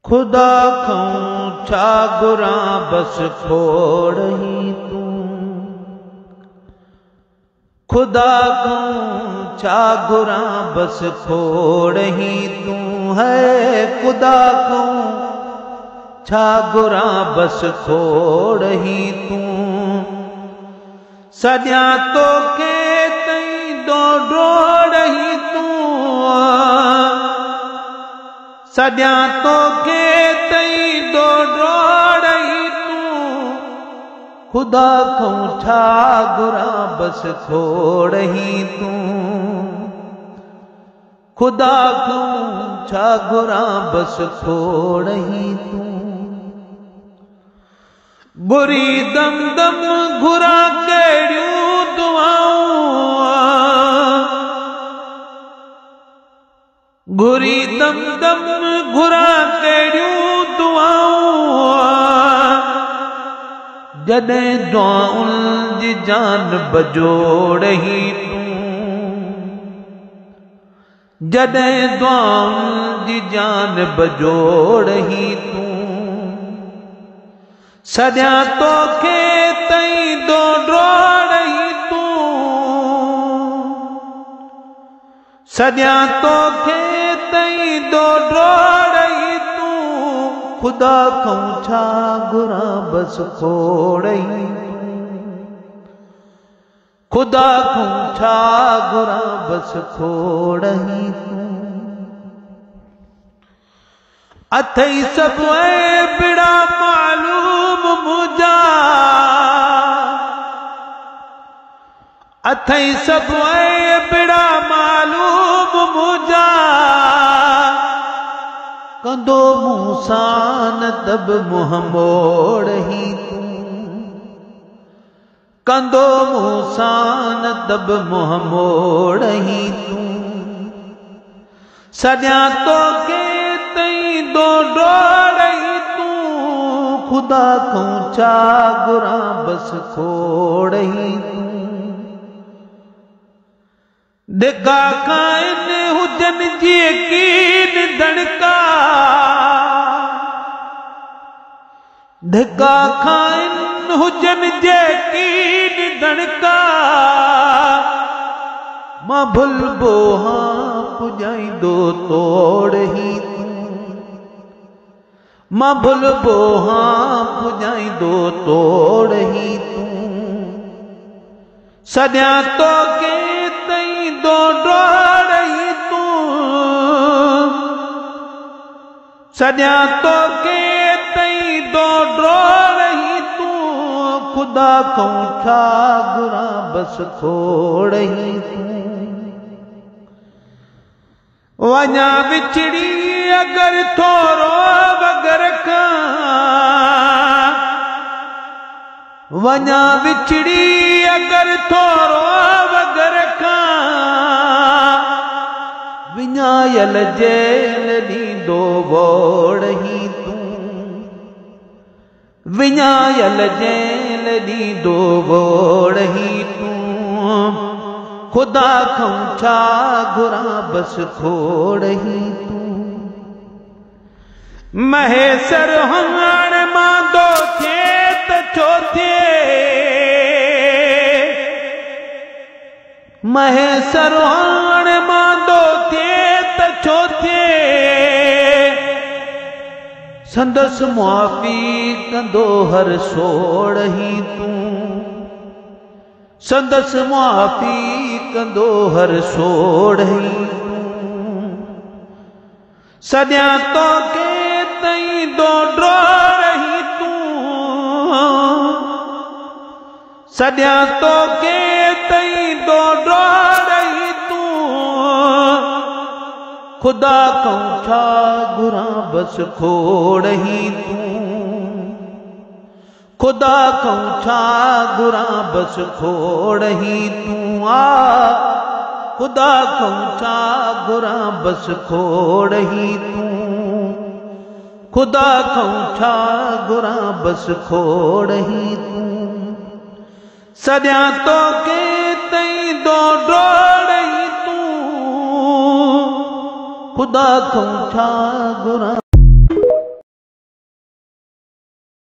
खुदा खां छा घुरां बस खोड़ ही तू। खुदा खां छा घुरां बस खोड़ ही तू है। खुदा खां छा घुरां बस खोड़ ही तू। सॼा तोखे तई डोड़ ही तू। सॼा तोखे तई डोड़ ही तू। खुदा खां छा घुरां बस खोड़ ही तू। खुदा खां छा घुरां बस खोड़ ही तू। बुरी दम दम घुरा कहिड़ियूं दुआऊं। बुरी दम दम घुरा कहिड़ियूं दुआऊं। जॾहिं दुआउनि जी जान बजोड़ ही तू। जॾहिं दुआउनि जी जान बजोड़ ही तू। सॼा तोखे तई डोड़ ही तू। सॼा तोखे तई डोड़ ही तू। खुदा खां छा घुरां बस खोड़ ही तू। खुदा खां छा घुरां बस खोड़ ही तू। अथई सभु बिड़ा मालूम मुंहिंजा। अथई सभु बिड़ा मालूम मुंहिंजा। कंदो मूं सां न दब मुंहुं मोड़ ही तू। कंदो मूं सां न दब मुंहुं मोड़ ही तू। सॼा तोखे तई डोड़ ही तू। खुदा खां छा घुरां बस खोड़ ही तू। दिगा खाइनि हुजनि जी यकीन दणका। दिगा खाइनि हुजनि जी यकीन दणका। मां भुलबो हां पुॼाईंदो तोड़ ही तू। मां भुलबो हां पुॼाईंदो तोड़ ही तू। सॼा तोखे तई डोड़ ही तू। सॼा तोखे तई डोड़ ही तू। खुदा खां छा घुरां बस खोड़ ही तू। वञा विछड़ी अगर थोरो बगर खां। वञा विछड़ी अगर थोरो बगर खां। विञायल जेल ॾींदो वोड़ ही तू। विञायल जेल ॾींदो वोड़ ही तू। खुदा खां छा घुरां बस खोड़ ही तू। महेसर हाणे मांदो थिए त छो थिए। महेसर हाणे मांदो थिए त छो थिए। संदसि मुआफ़ी कंदो हर सोड़ ही तू। संदसि मुआफ़ी कंदो हर सोड़ ही तू। सॼा तोखे तई डोड़ ही तू। सॼा तोखे तई डोड़ ही तू। खुदा खां छा घुरां बस खोड़ ही तू। खुदा खां छा घुरां बस खोड़ ही तू। खुदा खां छा घुरां बस खोड़ ही तू। खुदा खां छा घुरां बस खोड़ ही तू। सॼा तोखे तई डोड़ ही तू। खुदा खां छा घुरां